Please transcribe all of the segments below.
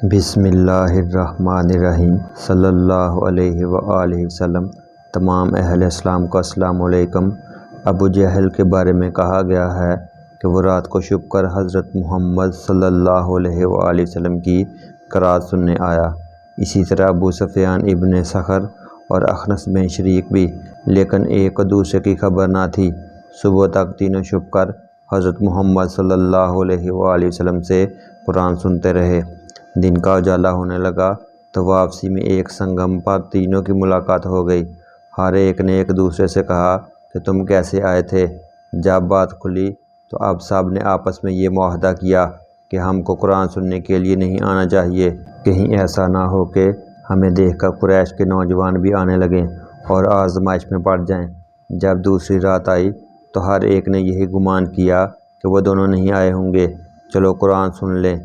بسم اللہ الرحمن الرحیم صلی اللہ علیہ وآلہ وسلم۔ تمام اہل اسلام کو السلام علیکم۔ ابو جہل کے بارے میں کہا گیا ہے کہ وہ رات کو چھپ کر حضرت محمد صلی اللہ علیہ وآلہ وسلم کی قرأت سننے آیا۔ اسی طرح ابو سفیان ابن صخر اور اخنس بن شریک بھی، لیکن ایک دوسرے کی خبر نہ تھی۔ صبح تک تینوں چھپ کر حضرت محمد صلی اللہ علیہ وآلہ وسلم سے قرآن سنتے رہے۔ دن کا اجالا ہونے لگا تو واپسی میں ایک سنگم پر تینوں کی ملاقات ہو گئی۔ ہر ایک نے ایک دوسرے سے کہا کہ تم کیسے آئے تھے؟ جب بات کھلی تو اب سب نے آپس میں یہ معاہدہ کیا کہ ہم کو قرآن سننے کے لیے نہیں آنا چاہیے، کہیں ایسا نہ ہو کہ ہمیں دیکھ کر قریش کے نوجوان بھی آنے لگیں اور آزمائش میں پڑ جائیں۔ جب دوسری رات آئی تو ہر ایک نے یہی گمان کیا کہ وہ دونوں نہیں آئے ہوں گے، چلو قرآن سن لیں۔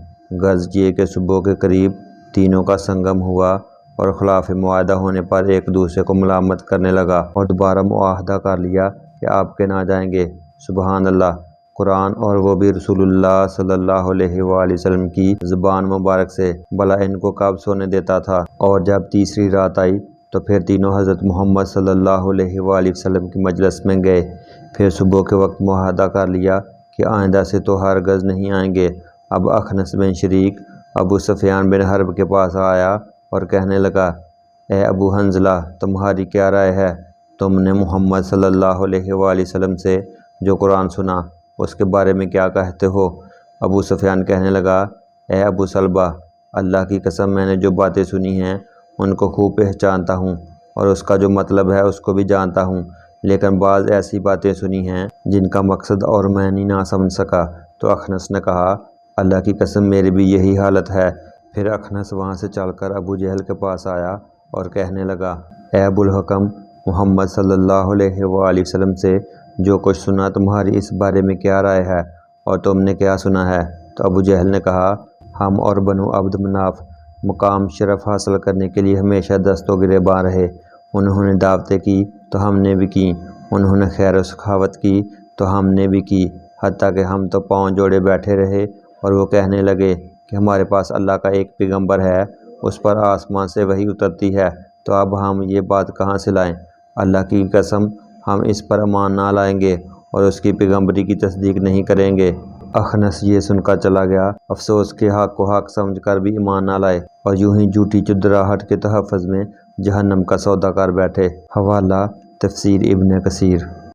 غرض یہ کہ صبح کے قریب تینوں کا سنگم ہوا اور خلاف معاہدہ ہونے پر ایک دوسرے کو ملامت کرنے لگا اور دوبارہ معاہدہ کر لیا کہ آپ کے نہ جائیں گے۔ سبحان اللہ! قرآن اور وہ بھی رسول اللہ صلی اللہ علیہ وآلہ وسلم کی زبان مبارک سے، بھلا ان کو کب سونے دیتا تھا۔ اور جب تیسری رات آئی تو پھر تینوں حضرت محمد صلی اللہ علیہ وآلہ وسلم کی مجلس میں گئے۔ پھر صبح کے وقت معاہدہ کر لیا کہ آئندہ سے تو ہرگز نہیں آئیں گے۔ اب اخنس بن شریک ابو سفیان بن حرب کے پاس آیا اور کہنے لگا، اے ابو حنظلہ، تمہاری کیا رائے ہے؟ تم نے محمد صلی اللہ علیہ وآلہ وسلم سے جو قرآن سنا اس کے بارے میں کیا کہتے ہو؟ ابو سفیان کہنے لگا، اے ابو سلبہ، اللہ کی قسم میں نے جو باتیں سنی ہیں ان کو خوب پہچانتا ہوں اور اس کا جو مطلب ہے اس کو بھی جانتا ہوں، لیکن بعض ایسی باتیں سنی ہیں جن کا مقصد اور معنی نہ سمجھ سکا۔ تو اخنس نے کہا، اللہ کی قسم میری بھی یہی حالت ہے۔ پھر اخنس وہاں سے چل کر ابو جہل کے پاس آیا اور کہنے لگا، اے ابو الحکم، محمد صلی اللہ علیہ وآلہ وسلم سے جو کچھ سنا تمہاری اس بارے میں کیا رائے ہے اور تم نے کیا سنا ہے؟ تو ابو جہل نے کہا، ہم اور بنو عبد مناف مقام شرف حاصل کرنے کے لیے ہمیشہ دست و گریباں رہے۔ انہوں نے دعوتیں کی تو ہم نے بھی کی، انہوں نے خیر و سخاوت کی تو ہم نے بھی کی، حتیٰ کہ ہم تو پاؤں جوڑے بیٹھے رہے اور وہ کہنے لگے کہ ہمارے پاس اللہ کا ایک پیغمبر ہے، اس پر آسمان سے وحی اترتی ہے، تو اب ہم یہ بات کہاں سے لائیں؟ اللہ کی قسم ہم اس پر ایمان نہ لائیں گے اور اس کی پیغمبری کی تصدیق نہیں کریں گے۔ اخنس یہ سن کر چلا گیا، افسوس کہ حق کو حق سمجھ کر بھی ایمان نہ لائے اور یوں ہی جھوٹی چدراہٹ کے تحفظ میں جہنم کا سودا کر بیٹھے۔ حوالہ تفسیر ابن کثیر۔